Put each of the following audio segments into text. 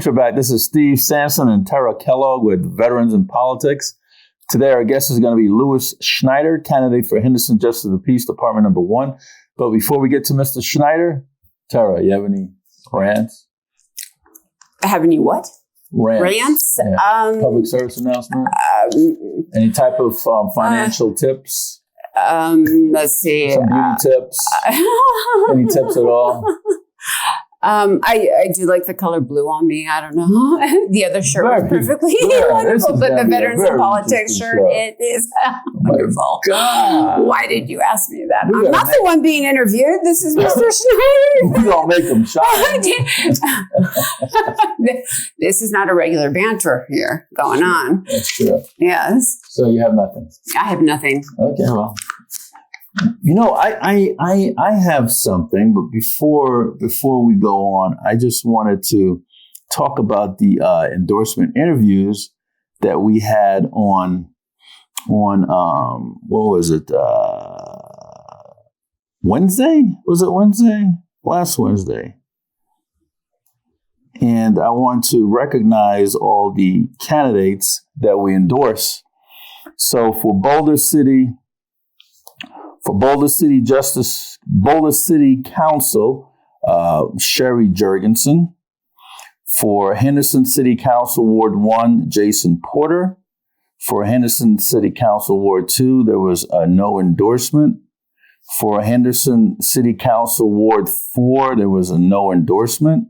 Folks are back. This is Steve Sampson and Tara Kellogg with Veterans in Politics. Today, our guest is going to be Louis Schneider, candidate for Henderson Justice of the Peace, Department number 1. But before we get to Mr. Schneider, Tara, you have any rants? Have any what? Rants? Yeah. Public service announcement? Any type of financial tips? Let's see. Some beauty tips? Any tips at all? I do like the color blue on me. I don't know. The other shirt was perfectly wonderful, but the Veterans in Politics shirt, it is wonderful. God. Why did you ask me that? I'm not the one being interviewed. This is Mr. Schneider. We don't make them shine. This is not a regular banter here going on. That's true. Yes. So you have nothing? I have nothing. Okay, well. You know, I have something, but before we go on, I just wanted to talk about the endorsement interviews that we had on what was it? Wednesday? Was it Wednesday? Last Wednesday. And I want to recognize all the candidates that we endorse. So for Boulder City Council, Sherry Jurgensen. For Henderson City Council Ward 1, Jason Porter. For Henderson City Council Ward 2, there was no endorsement. For Henderson City Council Ward 4, there was a no endorsement.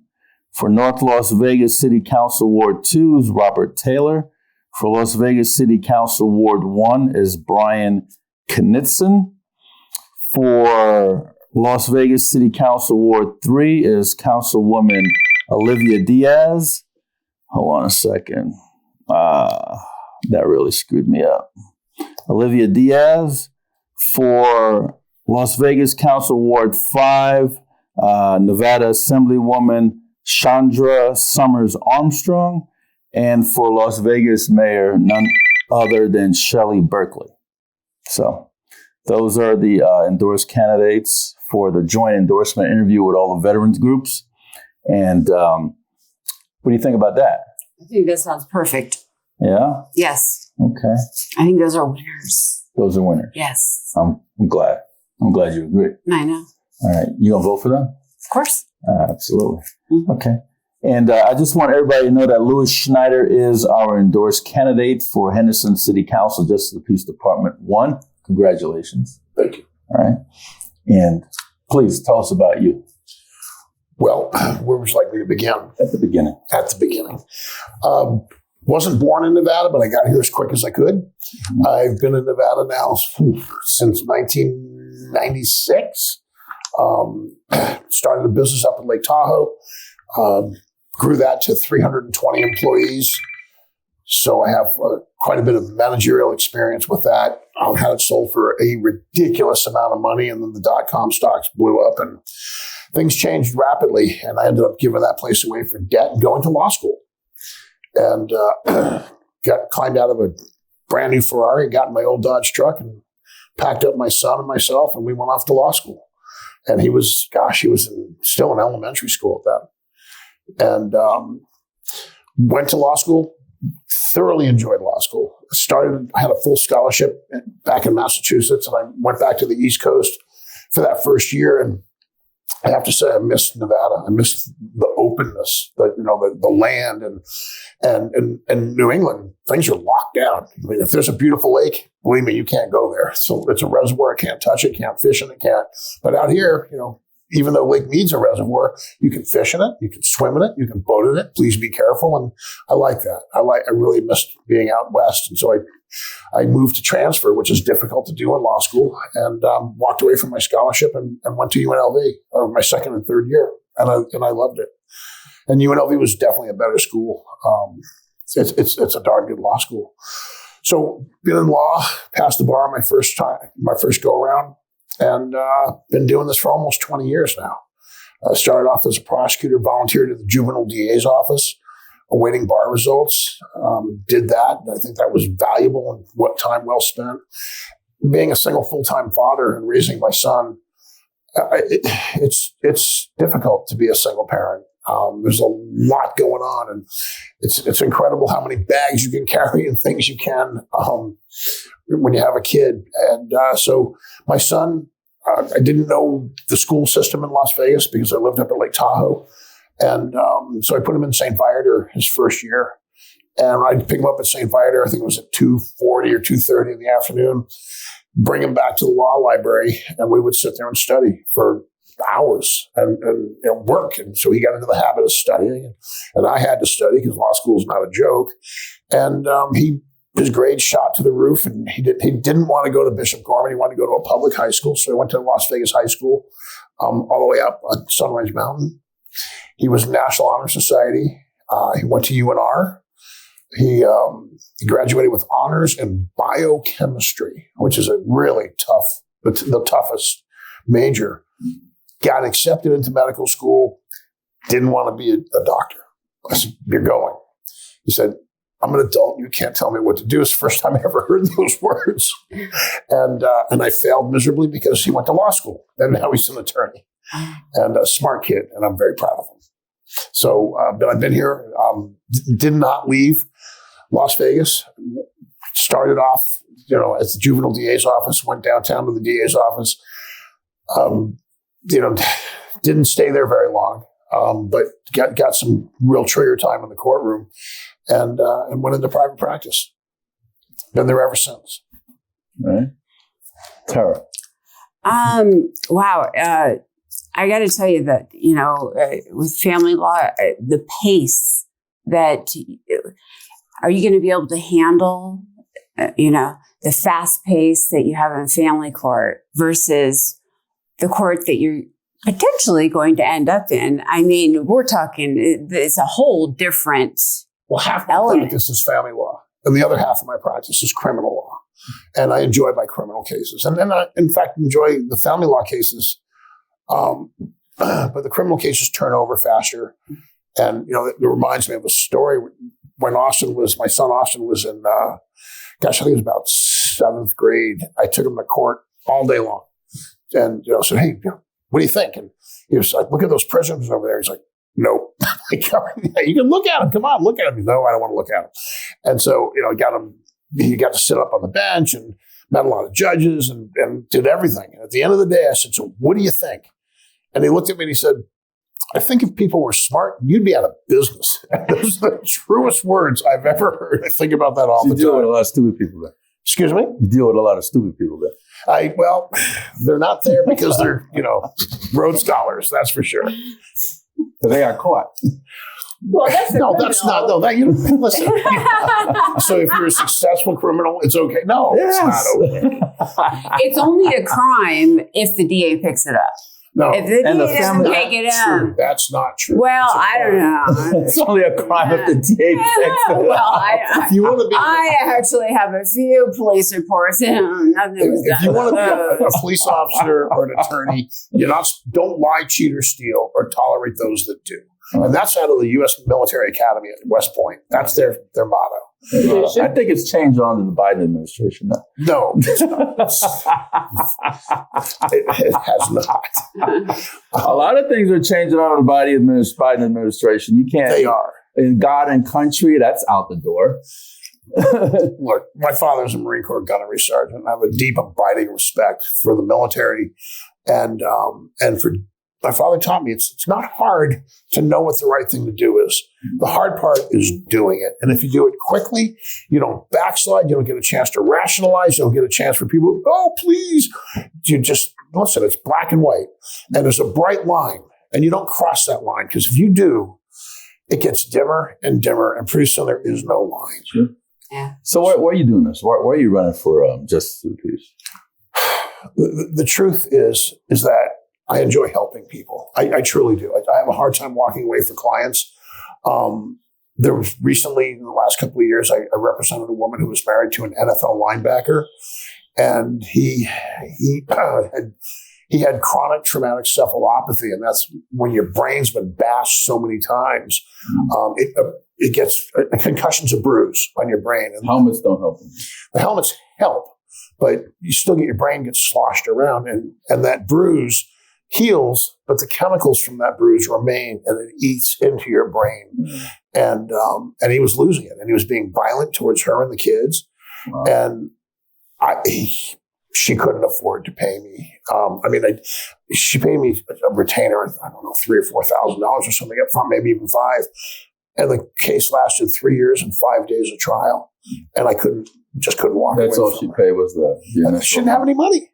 For North Las Vegas City Council Ward 2 is Robert Taylor. For Las Vegas City Council Ward 1 is Brian Knudsen. For Las Vegas City Council Ward 3 is Councilwoman Olivia Diaz. Hold on a second. That really screwed me up. Olivia Diaz. For Las Vegas Council Ward 5, Nevada Assemblywoman Chandra Summers Armstrong. And for Las Vegas Mayor, none other than Shelley Berkeley. So those are the endorsed candidates for the joint endorsement interview with all the veterans groups. And what do you think about that? I think that sounds perfect. Yeah? Yes. Okay. I think those are winners. Those are winners. Yes. I'm glad. I'm glad you agree. I know. All right. You going to vote for them? Of course. Absolutely. Mm-hmm. Okay. And I just want everybody to know that Louis Schneider is our endorsed candidate for Henderson City Council Justice of the Peace Department 1. Congratulations. Thank you. All right. And please tell us about you. Well, where would you like me to begin? At the beginning. At the beginning. Wasn't born in Nevada, but I got here as quick as I could. Mm-hmm. I've been in Nevada now since 1996. Started a business up in Lake Tahoe. Grew that to 320 employees. So I have quite a bit of managerial experience with that. Had it sold for a ridiculous amount of money, and then the dot-com stocks blew up, and things changed rapidly. And I ended up giving that place away for debt and going to law school. And climbed out of a brand new Ferrari, got in my old Dodge truck, and packed up my son and myself, and we went off to law school. And he was still in elementary school at that. And went to law school, thoroughly enjoyed law school. I had a full scholarship back in Massachusetts, and I went back to the East Coast for that first year. And I have to say, I missed Nevada. I missed the openness, the land, and New England. Things are locked down. I mean, if there's a beautiful lake, believe me, you can't go there. So it's a reservoir. Can't touch it. Can't fish in it. Can't. But out here, even though Lake Mead's a reservoir, you can fish in it, you can swim in it, you can boat in it. Please be careful. And I like that. I really missed being out west. And so I moved to transfer, which is difficult to do in law school, and walked away from my scholarship and went to UNLV over my second and third year. And I loved it. And UNLV was definitely a better school. It's a darn good law school. So been in law, passed the bar my first go around. And been doing this for almost 20 years now. Started off as a prosecutor, volunteered at the juvenile DA's office, awaiting bar results. Did that. And I think that was valuable and what time well spent. Being a single full-time father and raising my son, it's difficult to be a single parent. There's a lot going on, and it's incredible how many bags you can carry and things you can when you have a kid. And so my son, I didn't know the school system in Las Vegas because I lived up at Lake Tahoe. And so I put him in St. Viator his first year. And I'd pick him up at St. Viator, I think it was at 2:40 or 2:30 in the afternoon, bring him back to the law library, and we would sit there and study for hours and work. And so he got into the habit of studying, and I had to study because law school is not a joke. And his grades shot to the roof, and he didn't want to go to Bishop Gorman. He wanted to go to a public high school, so he went to Las Vegas High School, all the way up on Sunrise Mountain. He was in National Honor Society. He went to UNR. He graduated with honors in biochemistry, which is a really tough, the toughest major. Got accepted into medical school. Didn't want to be a doctor. I said, "You're going." He said, "I'm an adult. You can't tell me what to do." It's the first time I ever heard those words. And I failed miserably because he went to law school. And now he's an attorney and a smart kid. And I'm very proud of him. So, but I've been here, did not leave Las Vegas. Started off, as the juvenile DA's office, went downtown to the DA's office. Didn't stay there very long, but got some real trigger time in the courtroom and went into private practice. Been there ever since. All right. Tara. Wow. I got to tell you that, with family law, the pace that, are you going to be able to handle, the fast pace that you have in family court versus the court that you're potentially going to end up in? I mean, we're talking, it's a whole different half my practice is family law, and the other half of my practice is criminal law. And I enjoy my criminal cases. And then I, in fact, enjoy the family law cases. But the criminal cases turn over faster. And, it reminds me of a story when my son Austin was in, I think it was about 7th grade. I took him to court all day long and, said, "Hey, what do you think?" And he was like, "Look at those prisoners over there." He's like, "Nope." "You can look at him. Come on, look at him." "No, I don't want to look at him." And so, he got to sit up on the bench and met a lot of judges and did everything. And at the end of the day, I said, "So what do you think?" And he looked at me and he said, "I think if people were smart, you'd be out of business." And those are the truest words I've ever heard. I think about that all the time. You deal with a lot of stupid people there. Excuse me? You deal with a lot of stupid people there. Well, they're not there because they're, Rhodes Scholars, that's for sure. They got caught. Well, that's not. No, listen. So if you're a successful criminal, it's okay. No, It's not okay. It's only a crime if the DA picks it up. No, if the DA doesn't pick it up, that's not true. Well, I don't know. It's only a crime if the DA picks it up. Well, if you want to be, I actually have a few police reports. Nothing was done. If you want to be a police officer or an attorney, don't lie, cheat, or steal, or tolerate those that do. And that's out of the U.S. Military Academy at West Point. That's their motto. I think it's changed under the Biden administration now. No, it's not. It has not. A lot of things are changing under the Biden administration. You can't. They are. In God and country, that's out the door. Look, my father's a Marine Corps gunnery sergeant. I have a deep, abiding respect for the military and for. My father taught me it's not hard to know what the right thing to do is. The hard part is doing it. And if you do it quickly, you don't backslide. You don't get a chance to rationalize. You don't get a chance for people, "Oh, please." You just, listen, it's black and white. And there's a bright line. And you don't cross that line. Because if you do, it gets dimmer and dimmer. And pretty soon there is no line. Sure. Yeah. So why are you doing this? Why are you running for Justice of the Peace? The truth is that I enjoy helping people. I truly do. I have a hard time walking away for clients. There was recently, in the last couple of years, I represented a woman who was married to an NFL linebacker, and he had chronic traumatic encephalopathy, and that's when your brain's been bashed so many times. It gets a concussion's a bruise on your brain. And helmets don't help them. The helmets help, but you still get your brain gets sloshed around, and that bruise heals, but the chemicals from that bruise remain, and it eats into your brain. And he was losing it, and he was being violent towards her and the kids. Wow. And she couldn't afford to pay me. She paid me a retainer, I don't know, $3,000 or $4,000 or something up front, maybe even $5,000. And the case lasted 3 years and 5 days of trial, and I just couldn't walk away. That's all she paid was she didn't have any money.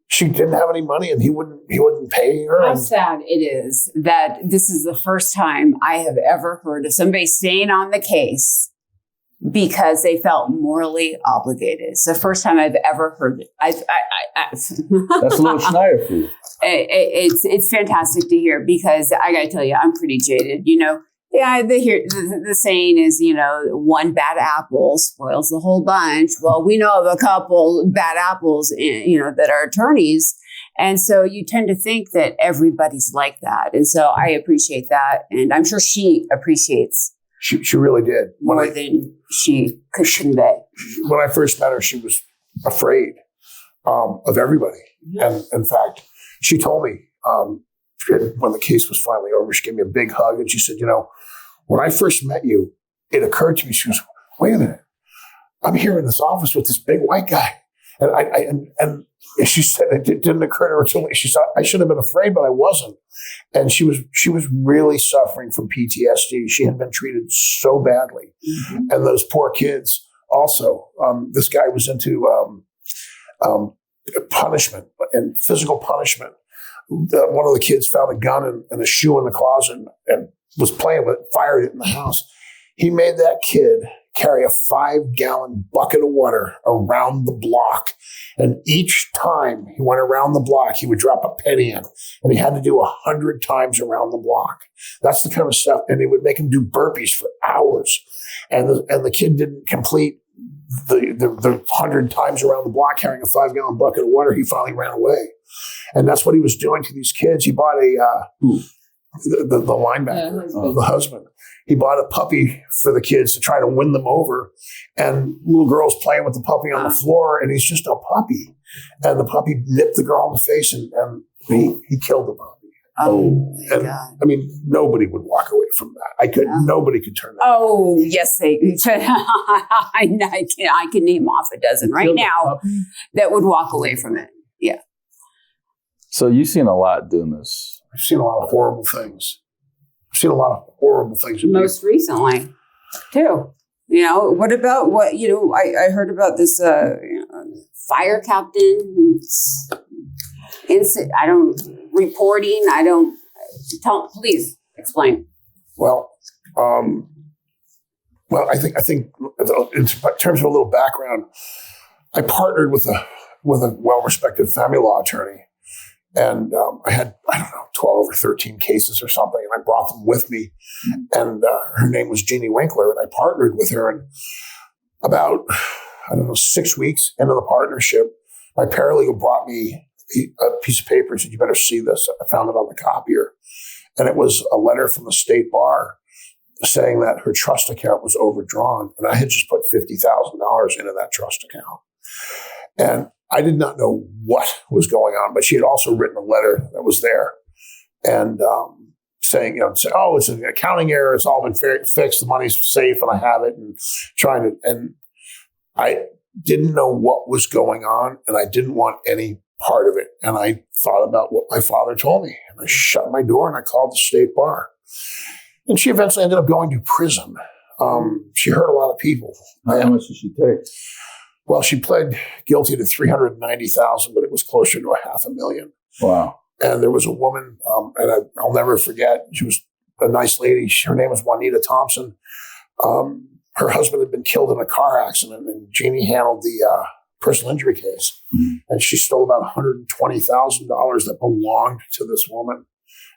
She didn't have any money, and he wouldn't pay her. How sad it is that this is the first time I have ever heard of somebody staying on the case because they felt morally obligated. It's the first time I've ever heard it. That's a little Schneider for you. It's fantastic to hear, because I got to tell you, I'm pretty jaded. Yeah, the saying is, one bad apple spoils the whole bunch. Well, we know of a couple bad apples, that are attorneys. And so you tend to think that everybody's like that. And so I appreciate that. And I'm sure she appreciates. She really did. More than she could convey. When I first met her, she was afraid of everybody. And in fact, she told me when the case was finally over, she gave me a big hug and she said, when I first met you, it occurred to me, she goes, wait a minute, I'm here in this office with this big white guy. And she said it didn't occur to her until she said, I should have been afraid, but I wasn't. And she was really suffering from PTSD. She had been treated so badly. Mm-hmm. And those poor kids also, this guy was into punishment and physical punishment. One of the kids found a gun and a shoe in the closet and was playing with it, fired it in the house. He made that kid carry a 5-gallon bucket of water around the block. And each time he went around the block, he would drop a penny in. And he had to do 100 times around the block. That's the kind of stuff. And they would make him do burpees for hours. And the kid didn't complete the 100 times around the block carrying a 5-gallon bucket of water. He finally ran away. And that's what he was doing to these kids. He bought the linebacker, the husband. He bought a puppy for the kids to try to win them over. And little girl's playing with the puppy on the floor, and he's just a puppy. And the puppy nipped the girl in the face, and he killed the puppy. Oh, my God. I mean, nobody would walk away from that. Nobody could turn that. Oh, yes, they could. I can name off a dozen right now that would walk away from it. Yeah. So you've seen a lot doing this. I've seen a lot of horrible things. Most recently, too. What about I heard about this fire captain incident. Please explain. Well, I think in terms of a little background, I partnered with a well-respected family law attorney. And I had, 12 or 13 cases or something, and I brought them with me. And her name was Jeannie Winkler, and I partnered with her. And about, 6 weeks into the partnership, my paralegal brought me a piece of paper and said, you better see this. I found it on the copier. And it was a letter from the state bar saying that her trust account was overdrawn. And I had just put $50,000 into that trust account. And I did not know what was going on, but she had also written a letter that was there and saying, it's an accounting error. It's all been fixed. The money's safe and I have it, and I didn't know what was going on and I didn't want any part of it. And I thought about what my father told me, and I shut my door and I called the state bar, and she eventually ended up going to prison. She hurt a lot of people. How much did she take? Well, she pled guilty to $390,000, but it was closer to $500,000. Wow. And there was a woman, and I'll never forget, she was a nice lady. Her name was Juanita Thompson. Her husband had been killed in a car accident, and Jeannie handled the personal injury case. Mm-hmm. And she stole about $120,000 that belonged to this woman.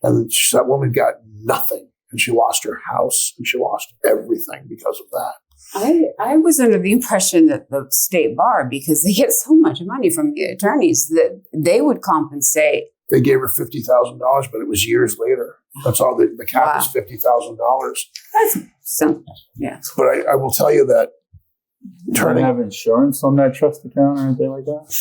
And that woman got nothing. And she lost her house, and she lost everything because of that. I was under the impression that the state bar, because they get so much money from the attorneys, that they would compensate. They gave her $50,000, but it was years later. That's all. The cap is $50,000. That's simple. Yeah. But I will tell you that Do you have insurance on that trust account or anything like that?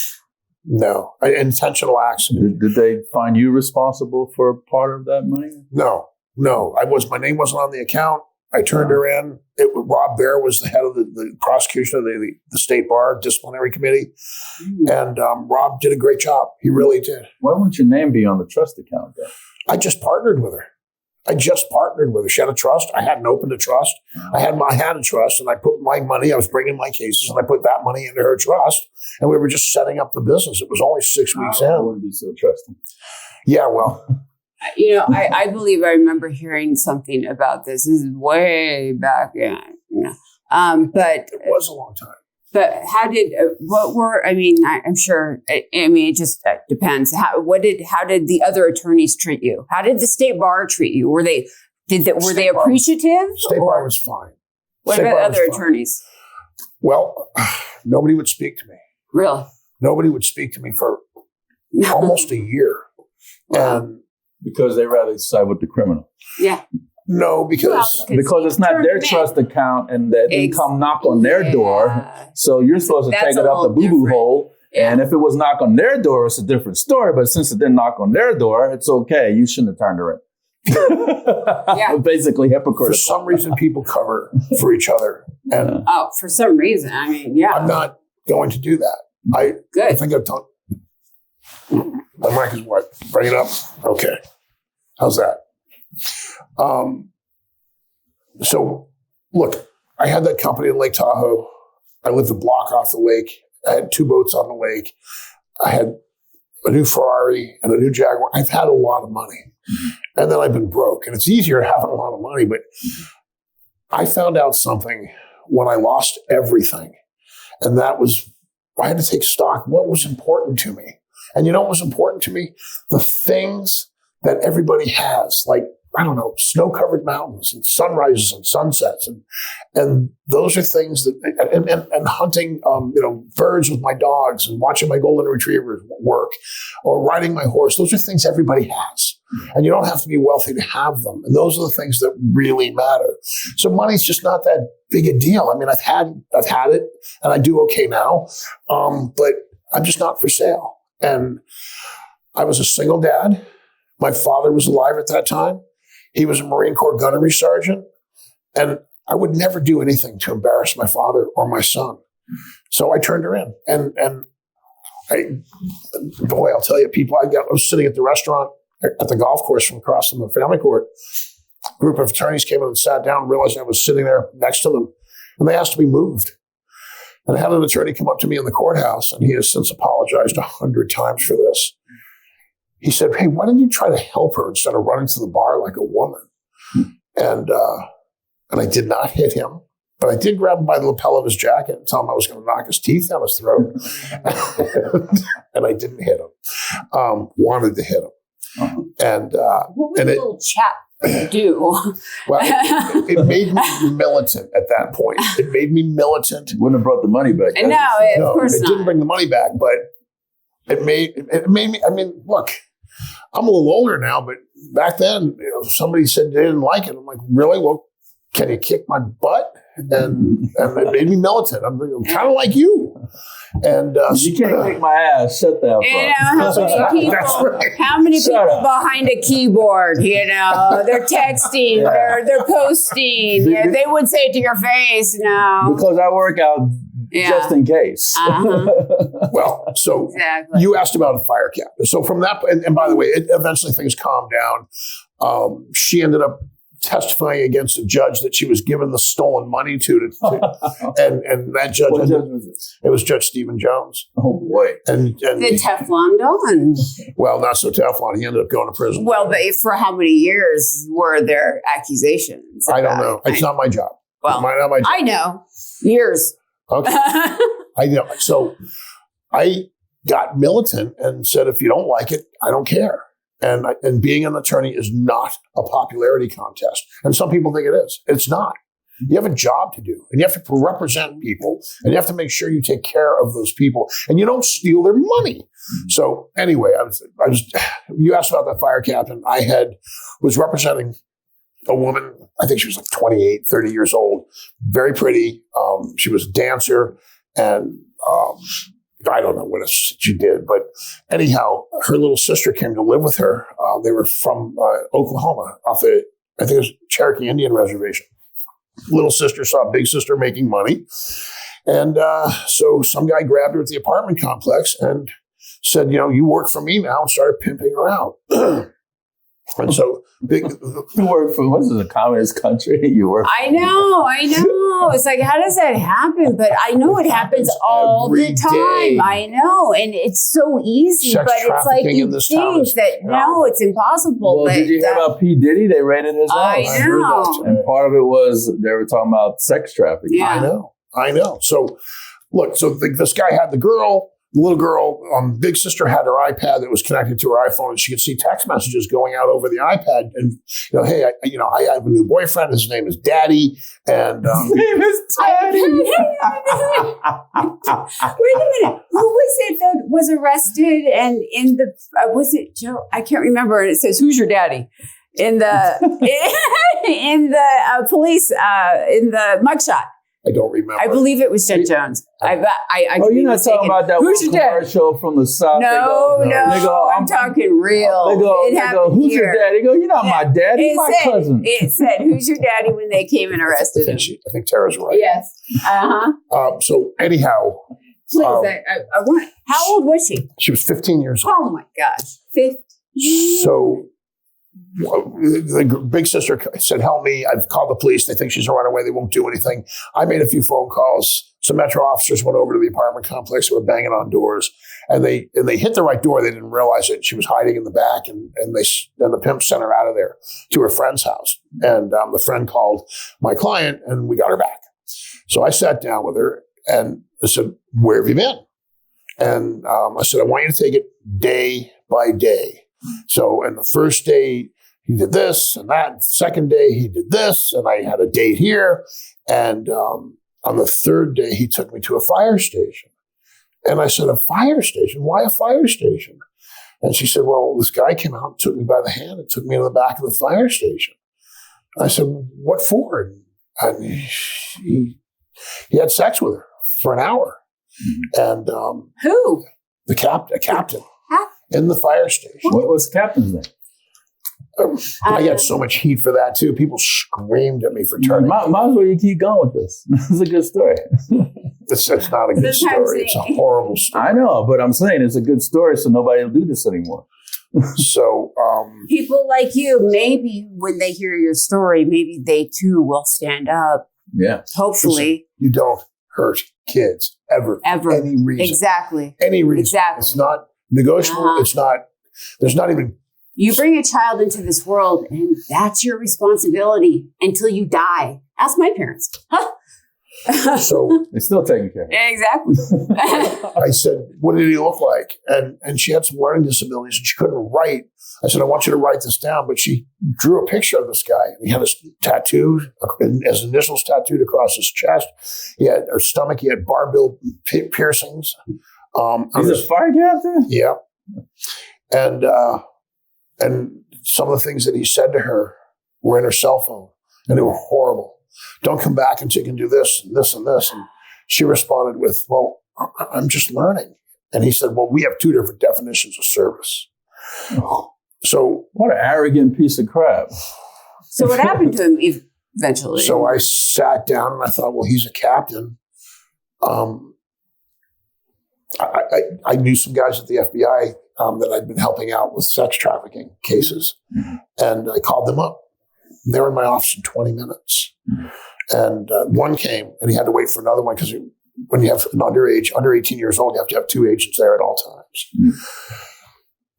No. Intentional accident. Did they find you responsible for part of that money? No. My name wasn't on the account. I turned her in. Rob Baer was the head of the prosecution of the state bar disciplinary committee. And Rob did a great job. He really did. Why wouldn't your name be on the trust account then? I just partnered with her. She had a trust. I hadn't opened a trust. I had a trust, and I put my money. I was bringing my cases, and I put that money into her trust, and we were just setting up the business. It was only 6 weeks in. I wouldn't be so trusting. Yeah, well, I believe I remember hearing something about this. This is way back in, but it was a long time. But I'm sure, it just depends. How did the other attorneys treat you? How did the state bar treat you? Were they appreciative? State bar was fine. What about other attorneys? Well, nobody would speak to me. Really? Nobody would speak to me for almost a year. And because they rather side with the criminal. Yeah. No, because it's not their trust account, and they didn't come knock on their door. So you're supposed to take it up the boo-boo hole. Yeah. And if it was knock on their door, it's a different story. But since it didn't knock on their door, it's okay. You shouldn't have turned her in. Basically hypocritical. For some reason, people cover for each other. And for some reason. I'm not going to do that. I think I've done. The mic is what? Bring it up. Okay. How's that? So look, I had that company in Lake Tahoe. I lived a block off the lake. I had 2 boats on the lake. I had a new Ferrari and a new Jaguar. I've had a lot of money. And then I've been broke. And it's easier having a lot of money, but I found out something when I lost everything. And that was, I had to take stock. What was important to me? And you know what was important to me? The things that everybody has, like, I don't know, snow-covered mountains and sunrises and sunsets. And those are things that, and hunting, birds with my dogs and watching my golden retrievers work or riding my horse. Those are things everybody has. And you don't have to be wealthy to have them. And those are the things that really matter. So money's just not that big a deal. I mean, I've had it and I do okay now. But I'm just not for sale. And I was a single dad. My father was alive at that time. He was a Marine Corps gunnery sergeant. And I would never do anything to embarrass my father or my son. So I turned her in. And I'll tell you, I was sitting at the restaurant at the golf course from across from the family court. A group of attorneys came in and sat down and realized I was sitting there next to them. And they asked to be moved. And I had an attorney come up to me in the courthouse, and he has since apologized 100 times for this. He said, "Hey, why didn't you try to help her instead of running to the bar like a woman?" And I did not hit him, but I did grab him by the lapel of his jacket and tell him I was going to knock his teeth down his throat. And I didn't hit him. Wanted to hit him. Uh-huh. And what would a little chat do? Well, it made me militant at that point. It made me militant. Wouldn't have brought the money back. Of course not. It didn't bring the money back, but it made me. I mean, look, I'm a little older now, but back then, somebody said they didn't like it. I'm like, really? Well, can you kick my butt? And it made me militant. I'm kind of like you. And you can't kick my ass. Shut that how many people behind a keyboard? They're texting, they're posting. They would say it to your face. No, because I work out just in case. Well, so you asked about a fire cap. So from that, and by the way, eventually things calmed down. She ended up testifying against a judge that she was given the stolen money to and that judge, what judge was this? It was Judge Stephen Jones. Oh boy. And the Teflon Don. Well, not so Teflon. He ended up going to prison. Well, but for how many years were there accusations? I don't know. It's not my job. Well, not my job. I know. Years. Okay. I know. So I got militant and said, if you don't like it, I don't care. And being an attorney is not a popularity contest. And some people think it is. It's not. You have a job to do, and you have to represent people, and you have to make sure you take care of those people, and you don't steal their money. So anyway, you asked about that fire captain. I was representing a woman. I think she was like 28, 30 years old, very pretty. She was a dancer, and I don't know what she did, but anyhow, her little sister came to live with her. They were from Oklahoma, off the, I think it was Cherokee Indian Reservation. Little sister saw big sister making money. And so some guy grabbed her at the apartment complex and said, you work for me now, and started pimping her out. And so you work for, what's this, a communist country? You work. I know. It's like, how does that happen? But I know it happens all the time. Day. I know. And it's so easy, Sex but it's like trafficking you in this town think is- that, no, it's impossible. Well, but did you hear about P. Diddy? They raided his house. I heard know. that too. And part of it was they were talking about sex trafficking. Yeah. I know. So look, this guy had the little girl, big sister had her iPad that was connected to her iPhone, and she could see text messages going out over the iPad. And hey, I have a new boyfriend. His name is Daddy, and His name is Daddy. Wait a minute. Who was it that was arrested? And in the was it Joe? I can't remember. And it says, "Who's your daddy?" In the in the police in the mugshot. I don't remember. I believe it was Jen Jones. I Oh, you're not talking about that Who's one your dad? commercial from the South? No, They go, I'm talking real. They go, who's your dad? They go, you're not my dad. He's my cousin. It said, "Who's your daddy?" when they came and arrested him. I think Tara's right. Yes. So anyhow, Please, I want. How old was she? she was 15 years old. Oh my gosh, 15. So the big sister said, help me. I've called the police. They think she's a runaway. They won't do anything. I made a few phone calls. Some Metro officers went over to the apartment complex. They were banging on doors, and they hit the right door. They didn't realize it. She was hiding in the back, and the pimp sent her out of there to her friend's house. And the friend called my client, and we got her back. So I sat down with her, and I said, where have you been? And I said, I want you to take it day by day. So, and the first day he did this and that. The second day he did this, and I had a date here. And on the third day, he took me to a fire station. And I said, a fire station? Why a fire station? And she said, well, this guy came out and took me by the hand and took me to the back of the fire station. I said, what for? And he had sex with her for an hour. And Who? a captain Huh? in the fire station. What was Captain's name? I got so much heat for that too. People screamed at me for turning. Might as well you keep going with this. This is a good story. It's not a good story. It's a horrible story. I know, but I'm saying it's a good story, so nobody will do this anymore. So People like you, maybe when they hear your story, maybe they too will stand up. Yeah. Hopefully. you don't hurt kids ever. Ever. Any reason. Exactly. Any reason. Exactly. It's not negotiable. Uh-huh. It's not. There's not even. You bring a child into this world, and that's your responsibility until you die. Ask my parents. So It's still taken care of. Exactly. I said, what did he look like? And she had some learning disabilities and she couldn't write. I said, I want you to write this down. But she drew a picture of this guy. He had his tattoo, his initials tattooed across his chest. He had her stomach. He had barbell piercings. He's a fire captain? Yeah. And some of the things that he said to her were in her cell phone, and they were horrible. Don't come back until you can do this and this and this. And she responded with, well, I'm just learning. And he said, well, we have two different definitions of service. So What an arrogant piece of crap. So what happened to him eventually? So I sat down and I thought, well, he's a captain. I knew some guys at the FBI that I'd been helping out with sex trafficking cases. And I called them up. They were in my office in 20 minutes. And one came and he had to wait for another one because when you have an under 18 years old, you have to have two agents there at all times.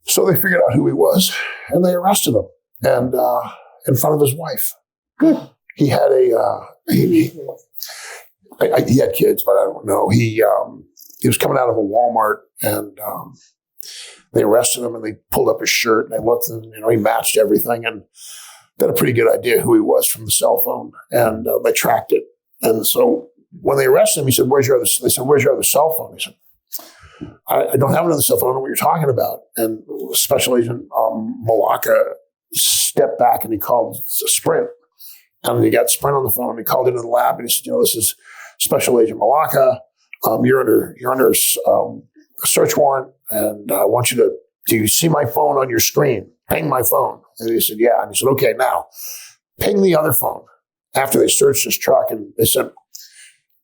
So they figured out who he was and they arrested him and in front of his wife. Good. He had he had kids, but I don't know. He was coming out of a Walmart and they arrested him and they pulled up his shirt and they looked and he matched everything and they had a pretty good idea who he was from the cell phone and they tracked it. And so when they arrested him, he said, "Where's your other?" They said, "Where's your other cell phone?" He said, I don't have another cell phone. I don't know what you're talking about. And Special Agent Malaka stepped back and he called Sprint. And he got Sprint on the phone. He called into the lab and he said, "This is Special Agent Malaka. you're under a search warrant, and I want you to, do you see my phone on your screen? Ping my phone. And he said, yeah. And he said, okay, now ping the other phone. After they searched his truck, and they said,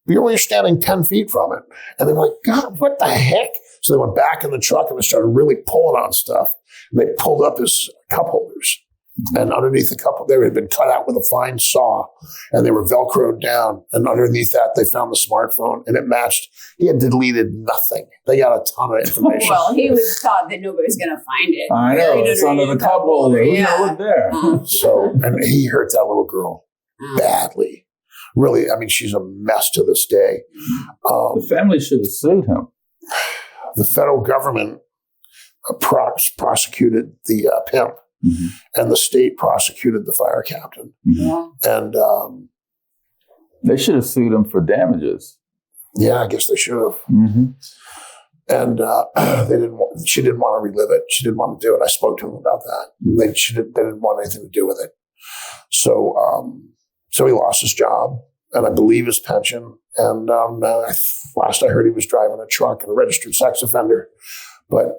you're standing 10 feet from it. And they were like, God, what the heck? So they went back in the truck and they started really pulling on stuff. And they pulled up his cup holders. And underneath the cup, they had been cut out with a fine saw, and they were Velcroed down. And underneath that, they found the smartphone, and it matched. He had deleted nothing. They got a ton of information. Well, he was thought that nobody was going to find it. I know. It's under the cup holder. Who's going to look there? So, and he hurt that little girl badly. Really, I mean, she's a mess to this day. The family should have sued him. The federal government prosecuted the pimp. Mm-hmm. And the state prosecuted the fire captain. Mm-hmm. And they should have sued him for damages. Yeah, I guess they should have. Mm-hmm. And they didn't. She didn't want to relive it. She didn't want to do it. I spoke to him about that. They didn't want anything to do with it. So he lost his job, and I believe his pension. And last I heard, he was driving a truck and a registered sex offender. But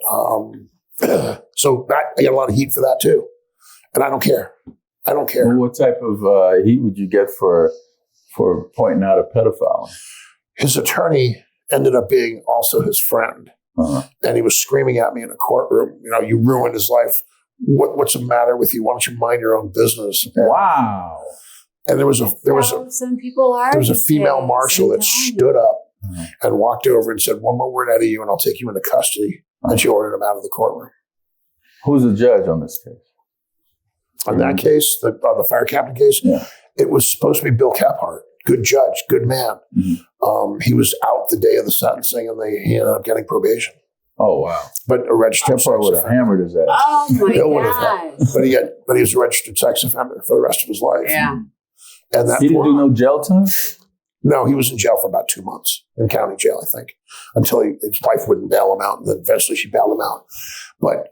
so that, I got a lot of heat for that too. And I don't care. Well, what type of heat would you get for pointing out a pedophile? His attorney ended up being also his friend. Uh-huh. And he was screaming at me in a courtroom, you ruined his life. What's the matter with you? Why don't you mind your own business? Wow. And there was a female marshal that stood up and walked over and said, one more word out of you and I'll take you into custody. And she ordered him out of the courtroom. Who's the judge on this case? On that case, the fire captain case, It was supposed to be Bill Kephart. Good judge, good man. Mm-hmm. He was out the day of the sentencing, and he ended up getting probation. Oh, wow. But a registered sex would have hammered his ass. Oh, my God. But he was a registered sex offender for the rest of his life. Yeah. And that he didn't do no jail time? No, he was in jail for about 2 months, in county jail, I think, until his wife wouldn't bail him out, and then eventually she bailed him out. But,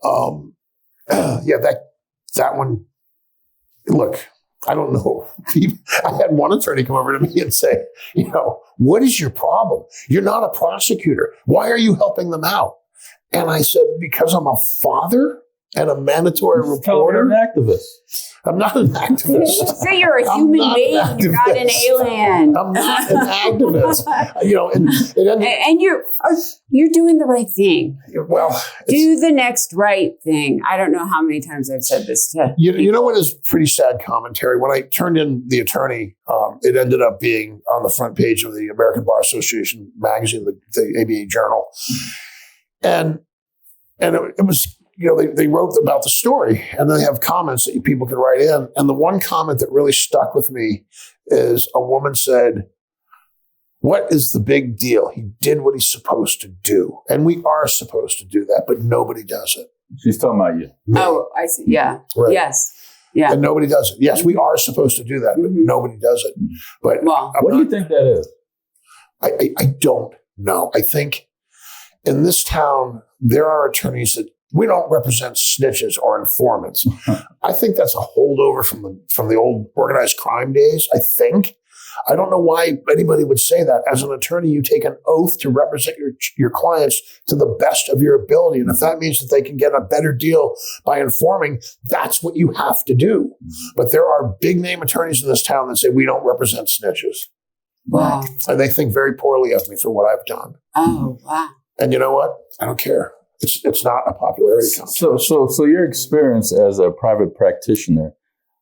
that one, look, I don't know. I had one attorney come over to me and say, what is your problem? You're not a prosecutor. Why are you helping them out? And I said, because I'm a father and a mandatory reporter. You're an activist. I'm not an activist. So you're a human being. You're not an alien. I'm not an activist. And you're doing the right thing. Well, do the next right thing. I don't know how many times I've said this to you know what is pretty sad commentary? When I turned in the attorney, it ended up being on the front page of the American Bar Association magazine, the ABA Journal, and it was. They wrote about the story, and then they have comments that people can write in. And the one comment that really stuck with me is a woman said, what is the big deal? He did what he's supposed to do. And we are supposed to do that, but nobody does it. She's talking about you. Me. Oh, I see. Yeah. Right. Yes. Yeah. And nobody does it. Yes, we are supposed to do that, but nobody does it. But what do you think that is? I don't know. I think in this town, there are attorneys that we don't represent snitches or informants. I think that's a holdover from the old organized crime days, I think. I don't know why anybody would say that. As an attorney, you take an oath to represent your clients to the best of your ability. And if that means that they can get a better deal by informing, that's what you have to do. But there are big name attorneys in this town that say we don't represent snitches. Wow. And they think very poorly of me for what I've done. Oh, wow. And you know what? I don't care. It's not a popularity contest. So your experience as a private practitioner,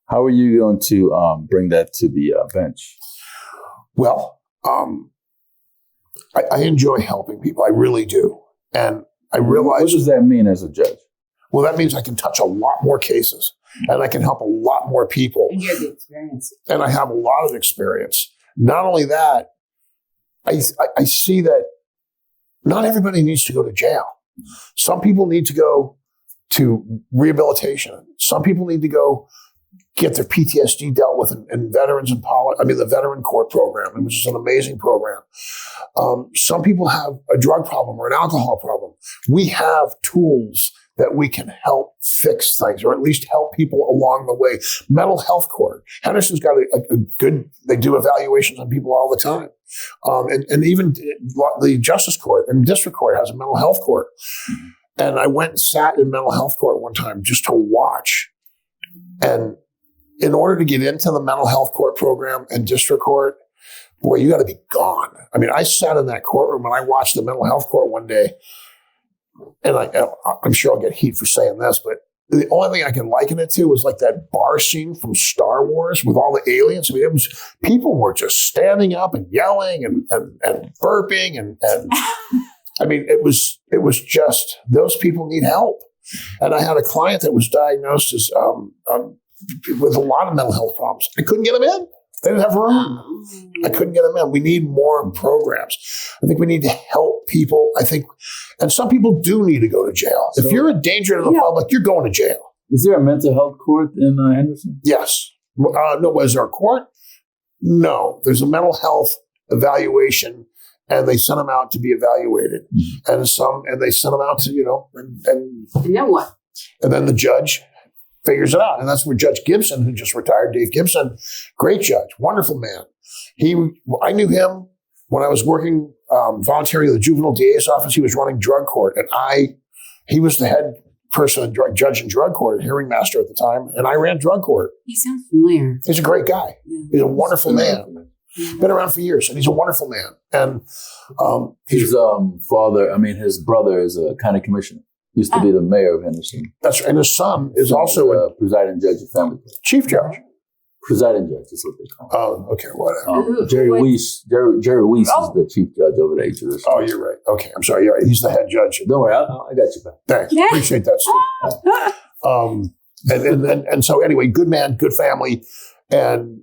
how are you going to bring that to the bench? Well, I enjoy helping people. I really do. And I realize... What does that mean as a judge? Well, that means I can touch a lot more cases, and I can help a lot more people. And you have the experience. And I have a lot of experience. Not only that, I see that not everybody needs to go to jail. Some people need to go to rehabilitation. Some people need to go get their PTSD dealt with in veterans and the veteran court program, which is an amazing program. Some people have a drug problem or an alcohol problem. We have tools that we can help fix things, or at least help people along the way. Mental health court. Henderson's got a good, they do evaluations on people all the time. And even the Justice Court and District Court has a mental health court. And I went and sat in mental health court one time just to watch. And in order to get into the mental health court program and district court, boy, you got to be gone. I mean, I sat in that courtroom and I watched the mental health court one day. And I'm sure I'll get heat for saying this, but the only thing I can liken it to was like that bar scene from Star Wars with all the aliens. I mean, people were just standing up and yelling and burping and I mean, it was just, those people need help. And I had a client that was diagnosed as with a lot of mental health problems. I couldn't get them in. They didn't have room. I couldn't get them in. We need more programs. I think we need to help people. I think, and some people do need to go to jail. So, if you're a danger to the public, you're going to jail. Is there a mental health court in Henderson? Yes. No, was there a court? No. There's a mental health evaluation, and they send them out to be evaluated. Mm-hmm. And they send them out to, and then what? And then the judge figures it out. And that's where Judge Gibson, who just retired, Dave Gibson, great judge, wonderful man. I knew him when I was working voluntarily at the juvenile DA's office. He was running drug court, and he was the head person, judge in drug court, hearing master at the time, and I ran drug court. He sounds familiar. He's a great guy. Yeah. He's a wonderful man. Yeah. Been around for years, and he's a wonderful man. And his his brother is a county commissioner. Used to be the mayor of Henderson. That's right. And his son is also a presiding judge of family court. Chief judge. Presiding judge is what they call him. Oh, okay, whatever. Jerry Weiss is the chief judge over the HOS. Oh, you're right. Okay, I'm sorry. You're right. He's the head judge. Don't worry, I got you back. Thanks. Yeah. Appreciate that, Steve. And so anyway, good man, good family, and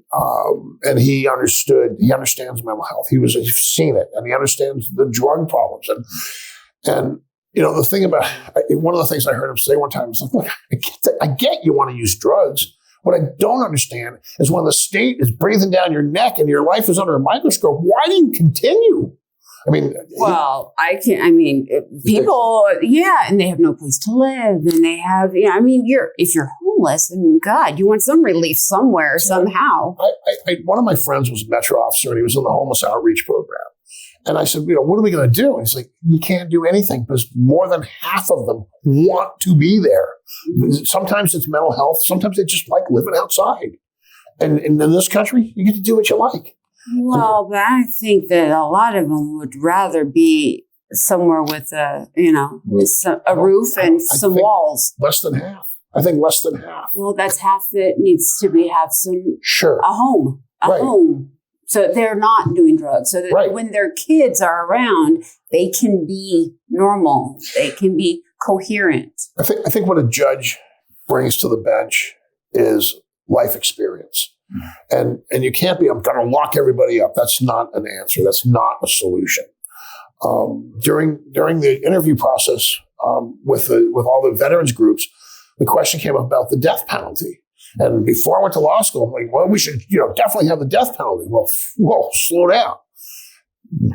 he understands mental health. He's seen it, and he understands the drug problems, and. The thing about one of the things I heard him say one time was like, look, I get you want to use drugs. What I don't understand is when the state is breathing down your neck and your life is under a microscope, why do you continue? I mean, people, and they have no place to live, and they have, if you're homeless, God, you want some relief somewhere, somehow. One of my friends was a Metro officer, and he was in the homeless outreach program. And I said, what are we going to do? And he's like, you can't do anything because more than half of them want to be there. Sometimes it's mental health. Sometimes they just like living outside. And in this country, you get to do what you like. Well, but I think that a lot of them would rather be somewhere with a roof and some walls. Less than half. I think less than half. Well, that's half that needs to have a home. Right. Home. So they're not doing drugs. So that when their kids are around, they can be normal. They can be coherent. I think what a judge brings to the bench is life experience. And you can't be, I'm going to lock everybody up. That's not an answer. That's not a solution. During the interview process with all the veterans groups, the question came up about the death penalty. And before I went to law school, I'm like, well, we should, definitely have the death penalty. Well, slow down.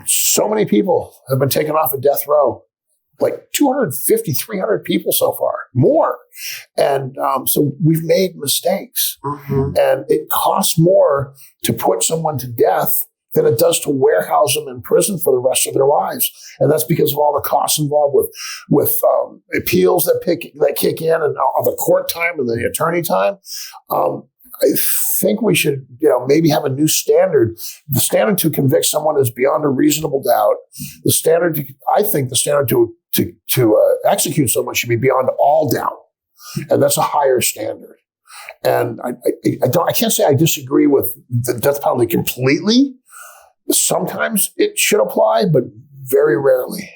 So many people have been taken off of death row, like 250, 300 people so far, more. And so we've made mistakes. Mm-hmm. And it costs more to put someone to death than it does to warehouse them in prison for the rest of their lives. And that's because of all the costs involved with appeals that kick in and all the court time and the attorney time. I think we should, maybe have a new standard. The standard to convict someone is beyond a reasonable doubt. The standard to execute someone should be beyond all doubt. And that's a higher standard. And I can't say I disagree with the death penalty completely. Sometimes it should apply, but very rarely.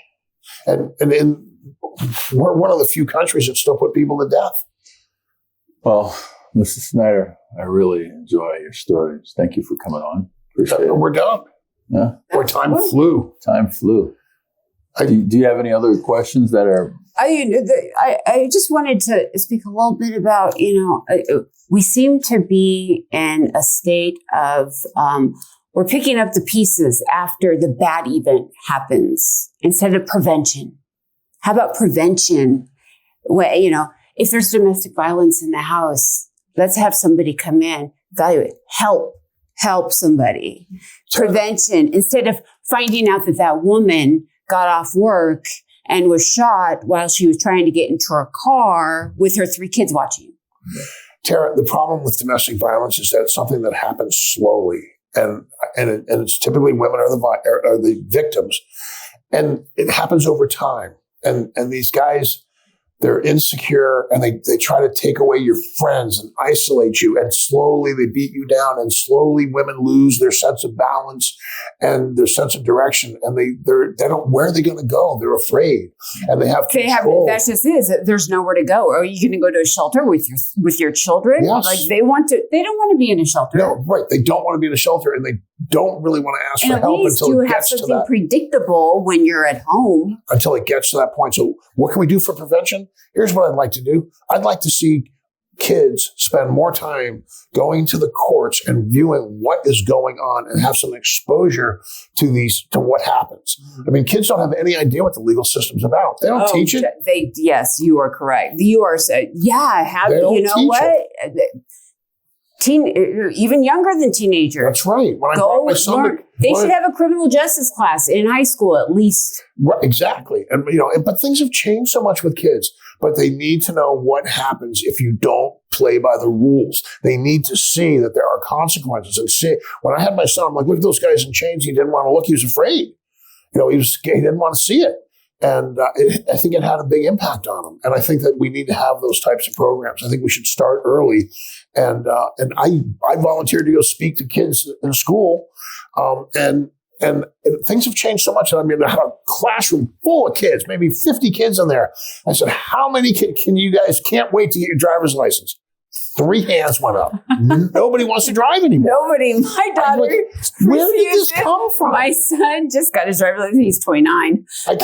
And we're one of the few countries that still put people to death. Well, Mr. Schneider, I really enjoy your stories. Thank you for coming on. Appreciate it. We're done. Yeah. Or time flew. Time flew. Do you have any other questions that are? I just wanted to speak a little bit about, we seem to be in a state of, we're picking up the pieces after the bad event happens instead of prevention. How about prevention? If there's domestic violence in the house, let's have somebody come in, evaluate, help help somebody. Prevention, instead of finding out that that woman got off work and was shot while she was trying to get into her car with her 3 kids watching. Tara, the problem with domestic violence is that it's something that happens slowly, and it's typically women are the victims, and it happens over time. And these guys, they're insecure, and they try to take away your friends and isolate you, and slowly they beat you down, and slowly women lose their sense of balance and their sense of direction, and they don't, where are they going to go? They're afraid, and they have control. That's just it. There's nowhere to go. Are you going to go to a shelter with your children? Yes. Like they don't want to be in a shelter. No, right. They don't want to be in a shelter, and they don't really want to ask for help until it gets to that. You have something predictable when you're at home. Until it gets to that point. So what can we do for prevention? Here's what I'd like to do. I'd like to see kids spend more time going to the courts and viewing what is going on and have some exposure to what happens. I mean, kids don't have any idea what the legal system's about. They don't teach it. Yes, you are correct. You are, you know what? Even younger than teenagers. That's right. When I brought my son they should have a criminal justice class in high school at least. Right, exactly. And but things have changed so much with kids. But they need to know what happens if you don't play by the rules. They need to see that there are consequences. And see, when I had my son, I'm like, look at those guys in chains. He didn't want to look. He was afraid. He didn't want to see it. And I think it had a big impact on him. And I think that we need to have those types of programs. I think we should start early. And I volunteered to go speak to kids in school. And things have changed so much. I mean, I had a classroom full of kids, maybe 50 kids in there. I said, how many can you guys can't wait to get your driver's license? 3 hands went up. Nobody wants to drive anymore. Nobody. My daughter. Where did this come from? My son just got his driver's license. He's 29. I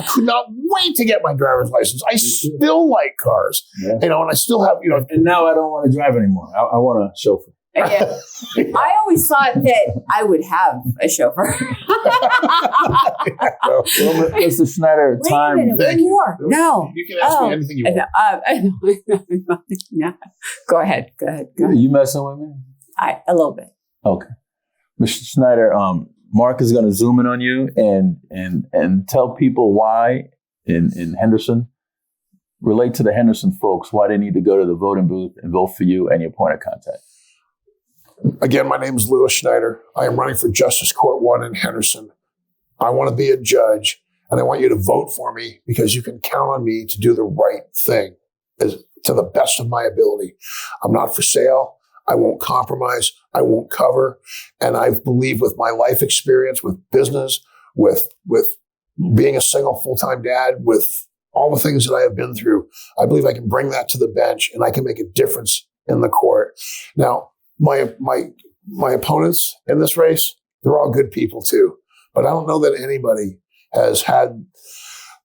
could not wait to get my driver's license. I still like cars, and I still have, And now I don't want to drive anymore. I want a chauffeur. Yeah. I always thought that I would have a chauffeur. Well, Mr. Schneider, time. Wait a minute, one more. No. You can ask me anything you want. No. Go ahead. You messing with me? A little bit. Okay. Mr. Schneider, Mark is going to zoom in on you and tell people why in Henderson, relate to the Henderson folks, why they need to go to the voting booth and vote for you and your point of contact. Again, my name is Louis Schneider. I am running for Justice Court 1 in Henderson. I want to be a judge, and I want you to vote for me because you can count on me to do the right thing to the best of my ability. I'm not for sale. I won't compromise. I won't cover. And I believe with my life experience, with business, with being a single full-time dad, with all the things that I have been through, I believe I can bring that to the bench and I can make a difference in the court. Now, my opponents in this race, they're all good people too. But I don't know that anybody has had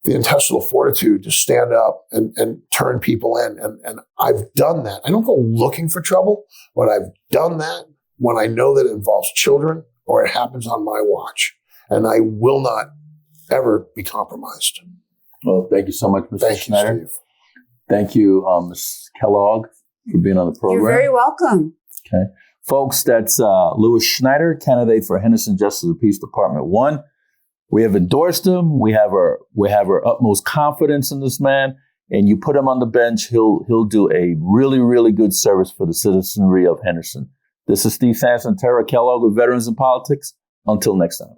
the intestinal fortitude to stand up and turn people in. And I've done that. I don't go looking for trouble, but I've done that when I know that it involves children or it happens on my watch. And I will not ever be compromised. Well, thank you so much, Mr. Schneider. Steve. Thank you, Ms. Kellogg, for being on the program. You're very welcome. Okay. Folks, that's Louis Schneider, candidate for Henderson Justice of the Peace Department 1. We have endorsed him. We have our utmost confidence in this man. And you put him on the bench, he'll do a really, really good service for the citizenry of Henderson. This is Steve Sampson, Tara Kellogg with Veterans in Politics. Until next time.